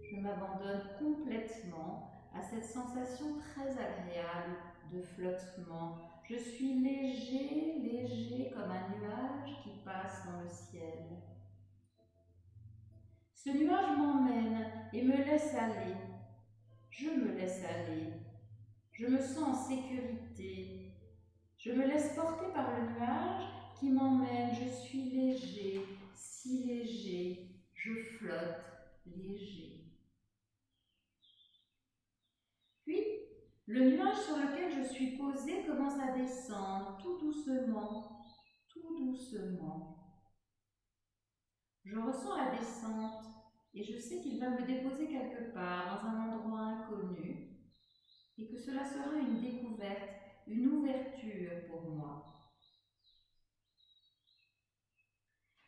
Je m'abandonne complètement à cette sensation très agréable de flottement. Je suis léger, léger comme un nuage qui passe dans le ciel. Ce nuage m'emmène et me laisse aller. Je me laisse aller. Je me sens en sécurité. Je me laisse porter par le nuage qui m'emmène. Je suis léger, si léger. Je flotte, léger. Puis, le nuage sur lequel je suis posée commence à descendre tout doucement, tout doucement. Je ressens la descente et je sais qu'il va me déposer quelque part dans un endroit inconnu et que cela sera une découverte, une ouverture pour moi.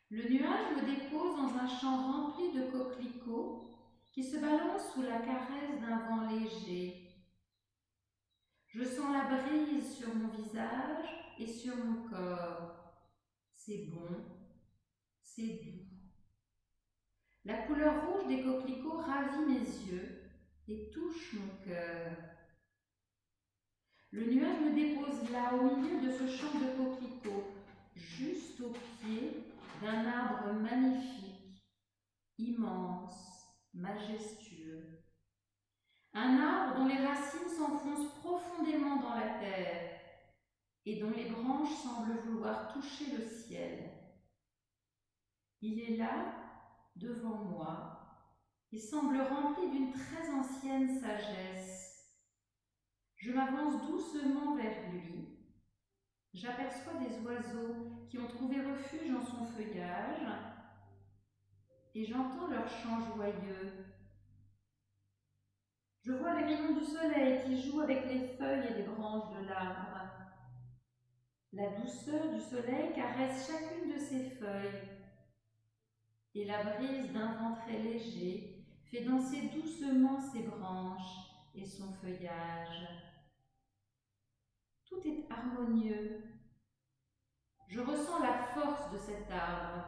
Le nuage me dépose dans un champ rempli de coquelicots qui se balancent sous la caresse d'un vent léger. Je sens la brise sur mon visage et sur mon corps. C'est bon, c'est doux. La couleur rouge des coquelicots ravit mes yeux et touche mon cœur. Le nuage me dépose là, au milieu de ce champ de coquelicots, juste au pied d'un arbre magnifique, immense, majestueux. Un arbre dont les racines s'enfoncent profondément dans la terre et dont les branches semblent vouloir toucher le ciel. Il est là, devant moi, et semble rempli d'une très ancienne sagesse. Je m'avance doucement vers lui. J'aperçois des oiseaux qui ont trouvé refuge dans son feuillage et j'entends leur chant joyeux. Je vois les rayons du soleil qui jouent avec les feuilles et les branches de l'arbre. La douceur du soleil caresse chacune de ses feuilles et la brise d'un vent très léger fait danser doucement ses branches et son feuillage. Tout est harmonieux. Je ressens la force de cet arbre,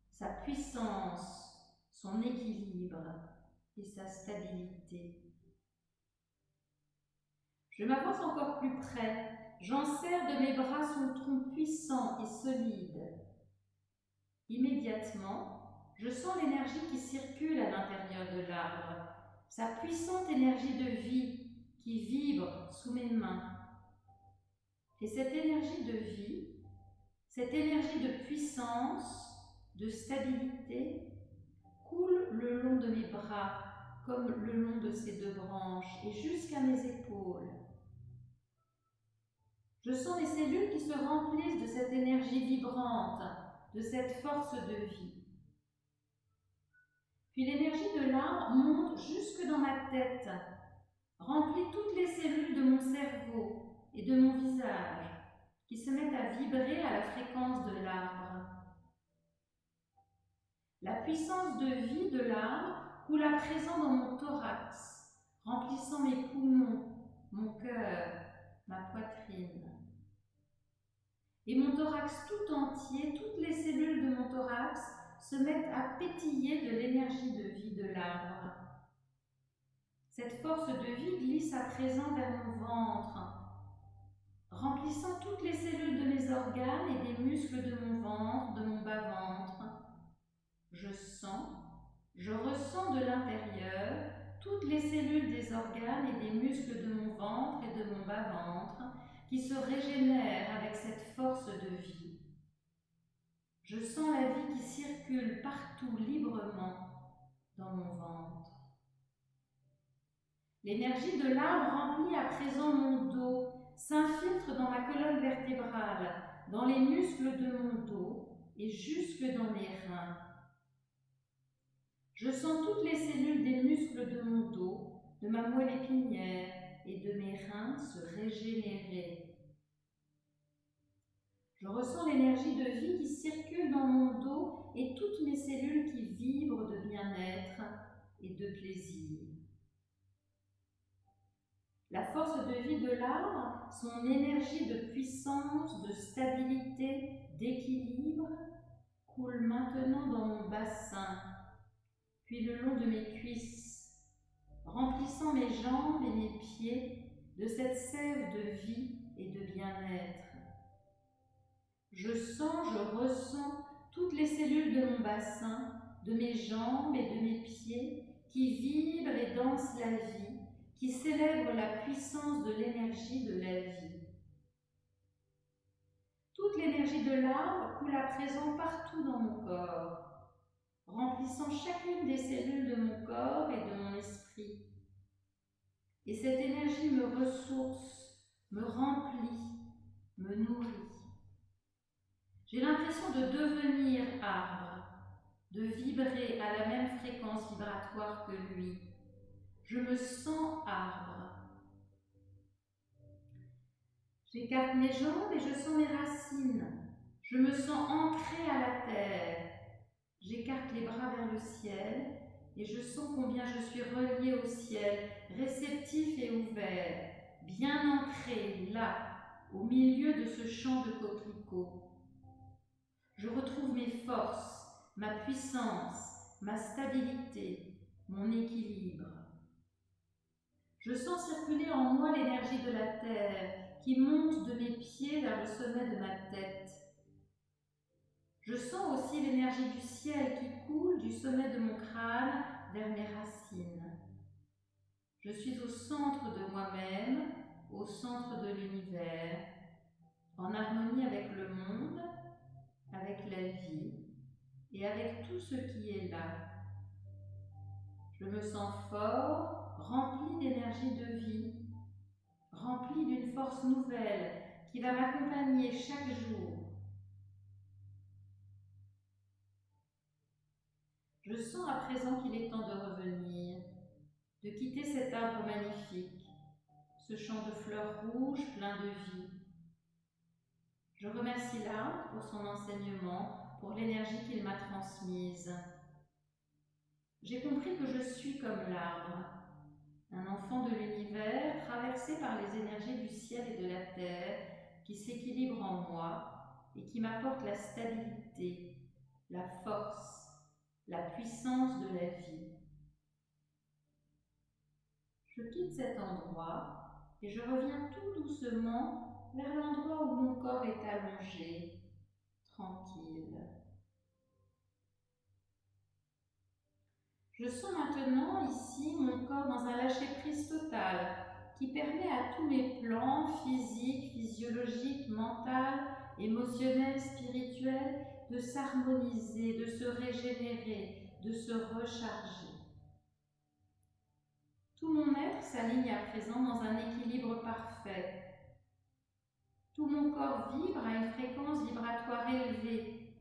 sa puissance, son équilibre et sa stabilité. Je m'avance encore plus près, j'enserre de mes bras son tronc puissant et solide. Immédiatement, je sens l'énergie qui circule à l'intérieur de l'arbre, sa puissante énergie de vie qui vibre sous mes mains. Et cette énergie de vie, cette énergie de puissance, de stabilité, coule le long de mes bras comme le long de ces deux branches et jusqu'à mes épaules. Je sens les cellules qui se remplissent de cette énergie vibrante, de cette force de vie. Puis l'énergie de l'arbre monte jusque dans ma tête, remplit toutes les cellules de mon cerveau et de mon visage, qui se mettent à vibrer à la fréquence de l'arbre. La puissance de vie de l'arbre coule à présent dans mon thorax, remplissant mes poumons, mon cœur, ma poitrine. Et mon thorax tout entier, toutes les cellules de mon thorax se mettent à pétiller de l'énergie de vie de l'arbre. Cette force de vie glisse à présent vers mon ventre, remplissant toutes les cellules de mes organes et des muscles de mon ventre, de mon bas-ventre. Je ressens de l'intérieur toutes les cellules des organes et des muscles de mon ventre et de mon bas-ventre qui se régénèrent avec cette force de vie. Je sens la vie qui circule partout librement dans mon ventre. L'énergie de l'arbre remplit à présent mon dos, s'infiltre dans ma colonne vertébrale, dans les muscles de mon dos et jusque dans mes reins. Je sens toutes les cellules des muscles de mon dos, de ma moelle épinière et de mes reins se régénérer. Je ressens l'énergie de vie qui circule dans mon dos et toutes mes cellules qui vibrent de bien-être et de plaisir. La force de vie de l'arbre, son énergie de puissance, de stabilité, d'équilibre, coule maintenant dans mon bassin, puis le long de mes cuisses, remplissant mes jambes et mes pieds de cette sève de vie et de bien-être. Je sens, je ressens toutes les cellules de mon bassin, de mes jambes et de mes pieds qui vibrent et dansent la vie, qui célèbrent la puissance de l'énergie de la vie. Toute l'énergie de l'arbre coule à présent partout dans mon corps, remplissant chacune des cellules de mon corps et de mon esprit. Et cette énergie me ressource, me remplit, me nourrit. J'ai l'impression de devenir arbre, de vibrer à la même fréquence vibratoire que lui. Je me sens arbre. J'écarte mes jambes et je sens mes racines. Je me sens ancrée à la terre. J'écarte les bras vers le ciel et je sens combien je suis reliée au ciel, réceptif et ouvert, bien ancré là, au milieu de ce champ de coquelicots. Je retrouve mes forces, ma puissance, ma stabilité, mon équilibre. Je sens circuler en moi l'énergie de la terre qui monte de mes pieds vers le sommet de ma tête. Je sens aussi l'énergie du ciel qui coule du sommet de mon crâne vers mes racines. Je suis au centre de moi-même, au centre de l'univers, en harmonie avec le monde, avec la vie et avec tout ce qui est là. Je me sens fort, rempli d'énergie de vie, rempli d'une force nouvelle qui va m'accompagner chaque jour. Je sens à présent qu'il est temps de revenir, de quitter cet arbre magnifique, ce champ de fleurs rouges plein de vie. Je remercie l'arbre pour son enseignement, pour l'énergie qu'il m'a transmise. J'ai compris que je suis comme l'arbre. un enfant de l'univers traversé par les énergies du ciel et de la terre qui s'équilibrent en moi et qui m'apportent la stabilité, la force, la puissance de la vie. Je quitte cet endroit et je reviens tout doucement vers l'endroit où mon corps est allongé, tranquille. Je sens maintenant ici mon corps dans un lâcher-prise total qui permet à tous mes plans physiques, physiologiques, mentaux, émotionnels, spirituels de s'harmoniser, de se régénérer, de se recharger. Tout mon être s'aligne à présent dans un équilibre parfait. Tout mon corps vibre à une fréquence vibratoire élevée.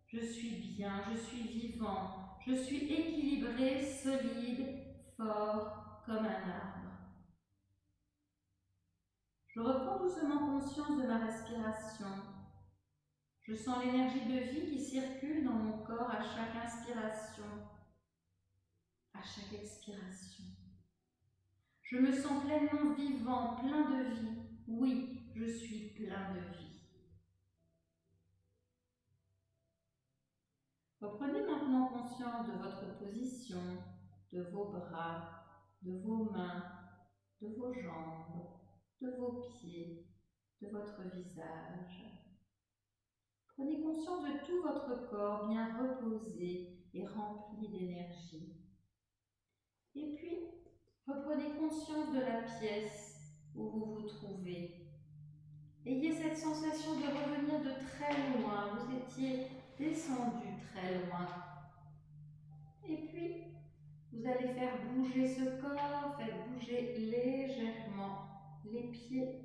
Je suis bien, je suis vivant, je suis équilibré, solide, fort comme un arbre. Je reprends doucement conscience de ma respiration. Je sens l'énergie de vie qui circule dans mon corps à chaque inspiration, à chaque expiration. Je me sens pleinement vivant, plein de vie. Oui, je suis plein de vie. Reprenez maintenant conscience de votre position, de vos bras, de vos mains, de vos jambes, de vos pieds, de votre visage. Prenez conscience de tout votre corps bien reposé et rempli d'énergie. Et puis, reprenez conscience de la pièce où vous vous trouvez. Ayez cette sensation de revenir de très loin. Vous étiez descendu très loin. Et puis, vous allez faire bouger ce corps, faites bouger légèrement les pieds.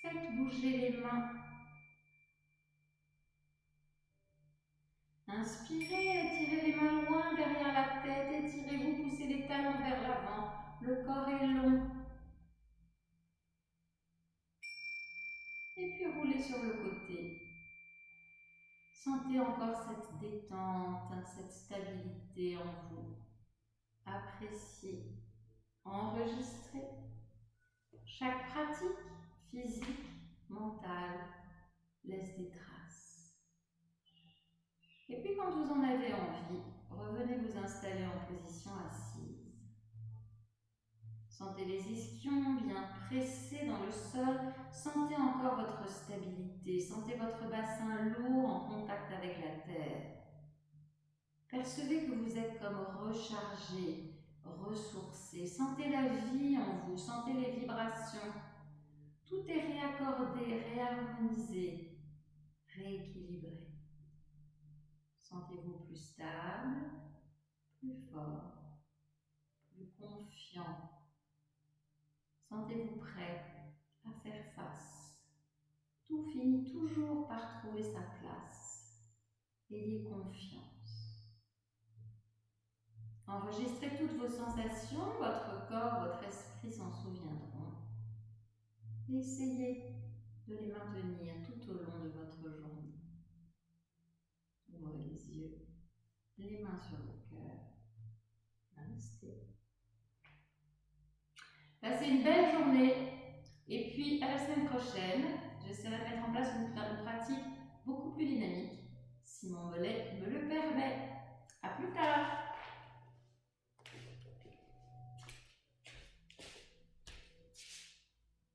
Faites bouger les mains. Inspirez, étirez les mains loin derrière la tête, étirez-vous, poussez les talons vers l'avant. Le corps est long. Et puis roulez sur le côté. Sentez encore cette détente, cette stabilité en vous. Appréciez, enregistrez. Chaque pratique physique, mentale, laisse des traces. Et puis quand vous en avez envie, revenez vous installer en position assise. Sentez les ischions bien pressés dans le sol. Sentez encore votre stabilité. Sentez votre bassin lourd en contact avec la terre. Percevez que vous êtes comme rechargé, ressourcé. Sentez la vie en vous. Sentez les vibrations. Tout est réaccordé, réharmonisé, rééquilibré. Sentez-vous plus stable, plus fort, plus confiant. Sentez-vous prêt à faire face. Tout finit toujours par trouver sa place. Ayez confiance. Enregistrez toutes vos sensations, votre corps, votre esprit s'en souviendront. Essayez de les maintenir tout au long de votre journée. Ouvrez les yeux, les mains sur le cœur. Namasté. Passez une belle journée et puis à la semaine prochaine, j'essaierai de mettre en place une pratique beaucoup plus dynamique si mon mollet me le permet.